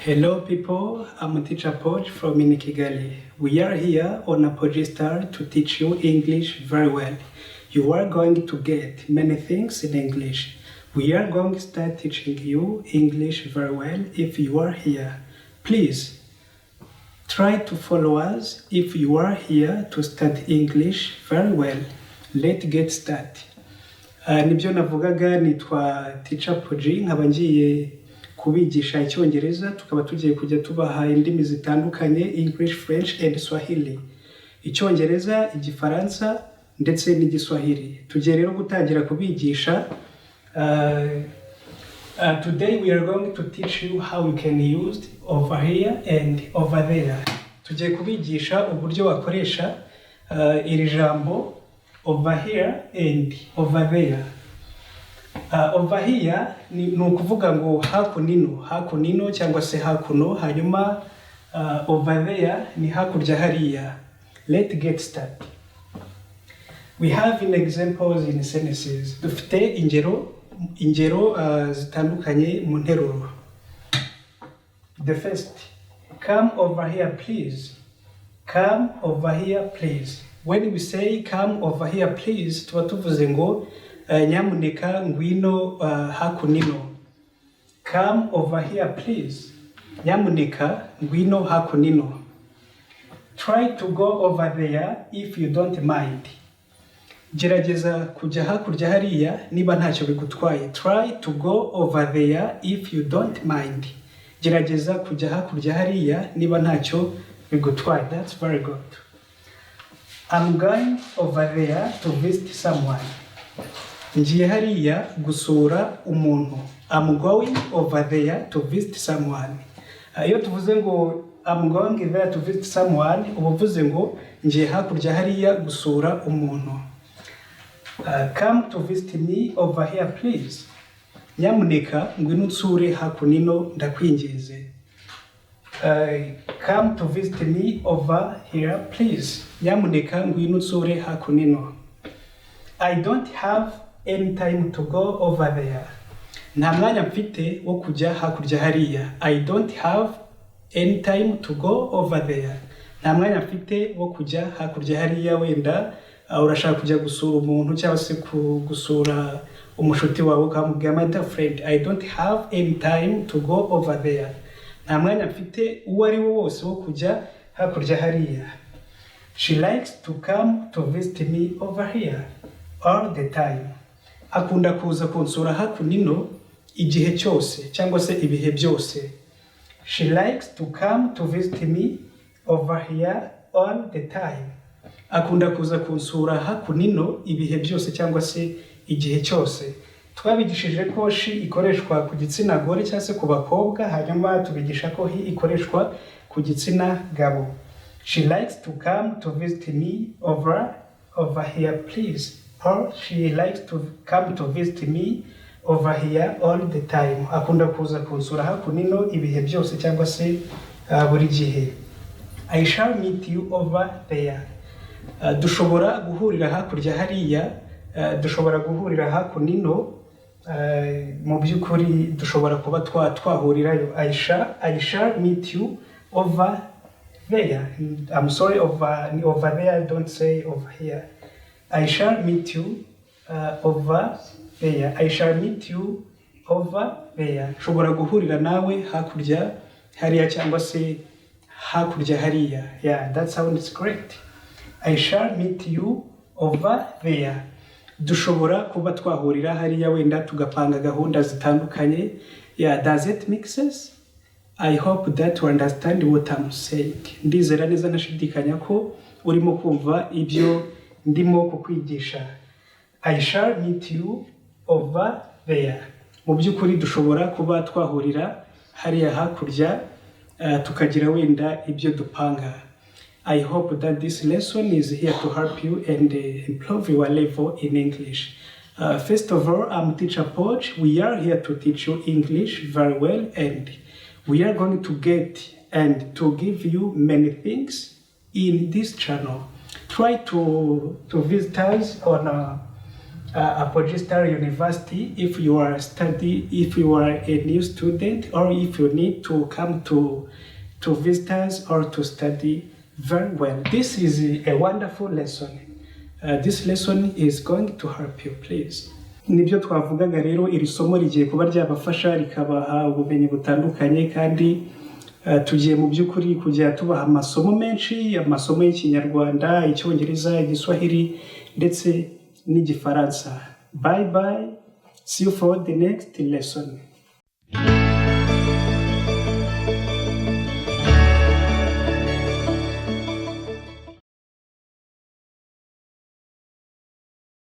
Hello people, I'm teacher Apoj from Kigali. We are here on Apoj Star to teach you English very well. You are going to get many things in English. We are going to start teaching you English very well if you are here. Please try to follow us if you are here to start English very well. Let's get started. Nibyo navugaga nitwa teacher Apoj, nkaba ngiye kubigisha Icyongereza, tukaba tugiye kujya tubaha indimi zitandukanye English, French and Swahili. Icyongereza, Igifaransa ndetse n'Igiswahili. Tugiye rero gutangira kubigisha. Today we are going to teach you how you can use over here and over there. Tugiye kubigisha uburyo wakoresha iri jambo over here and over there. Over here ni ukuvuga ngo hakunino cyangwa se hakuno, hanyuma over there ni hakurya hariya. Let's get started. We have in examples in sentences. Dufite ingero zitandukanye mu nteruro. The first, come over here please. Come over here please. When we say come over here please, tuba tuvuze ngo nyamuneka ngwino hakunino. Come over here please. Nyamuneka ngwino hakunino. Try to go over there if you don't mind. Gerageza kujya hakurya hariya niba ntacyo bigutwaye. Try to go over there if you don't mind. Gerageza kujya hakurya hariya niba ntacyo bigutwaye. That's very good. I'm going over there to visit someone. Ngiye hariya gusura umuntu. I'm going over there to visit someone. Iyo tuvuze ngo I'm going there to visit someone, ubuvuze ngo ngiye hakurya hariya gusura umuntu. Come to visit me over here please. Nyamuneka ngwino unsure hakunino ndakwinginze. Come to visit me over here please. Nyamuneka ngwino unsure hakunino. I don't have any time to go over there. Nta mwanya mfite wo kujya hakurya hariya. I don't have any time to go over there. Nta mwanya mfite wo kujya hakurya hariya, wenda urashaka kujya gusura umuntu cyangwa se gusura umushuti wawe ukamubwira my dear friend, I don't have any time to go over there. Nta mwanya mfite uwo ari wo wose wo kujya hakurya hariya. She likes to come to visit me over here all the time. Akunda kuza kunsura hakunino igihe cyose cyangwa se ibihe byose. She likes to come to visit me over here all the time. Akunda kuza kunsura hakunino ibihe byose cyangwa se igihe cyose. Twabigishije ko she ikoreshwa ku gitsina gore cyangwa se ku bakobwa, hanyuma tubigisha ko he ikoreshwa ku gitsina gabo. She likes to come to visit me over here please. Or she likes to come to visit me over here all the time. Akunda kuza kunsura hakunino ibihe byose cyangwa se buri gihe. I shall meet you over there. Dushobora guhurira hakurya hariya, dushobora guhurira hakunino, mu by'ukuri dushobora kuba twahurirayo. I shall meet you over there. I'm sorry, over there, don't say over here. I shall meet you over there. I shall meet you over there. Shobora guhurira nawe hakurya hariya cyangwa se hakurya hariya. Yeah, that sounds great. I shall meet you over there. Dushobora kuba twahurira hariya, wenda tugapanga gahunda zitandukanye. Yeah, does it make sense? I hope that you understand what I'm saying. Ndizera neza nashidikanya ko urimo kumva ibyo ndimo kukwigisha. I shall meet you over there. Mu by'ukuri dushobora kuba twahurira hariya hakurya, tukagira wenda ibyo dupanga. I hope that this lesson is here to help you and improve your level in English. First of all, I'm teacher Apoj. We are here to teach you English very well, and we are going to get and to give you many things in this channel. Try to visit us on Apoj University if you are a new student, or if you need to come to visit us or to study very well. This is a wonderful lesson. This lesson is going to help you, please. Nibyo twavugaga rero, iri somo rigiye kuba ryabafasha rikabaha ubumenyi butandukanye, kandi tugiye mu by'ukuri kujya tubaha amasomo menshi, amasomo y'Ikinyarwanda, Icyongereza, Igiswahili ndetse n'Igifaransa. Bye bye. See you for the next lesson.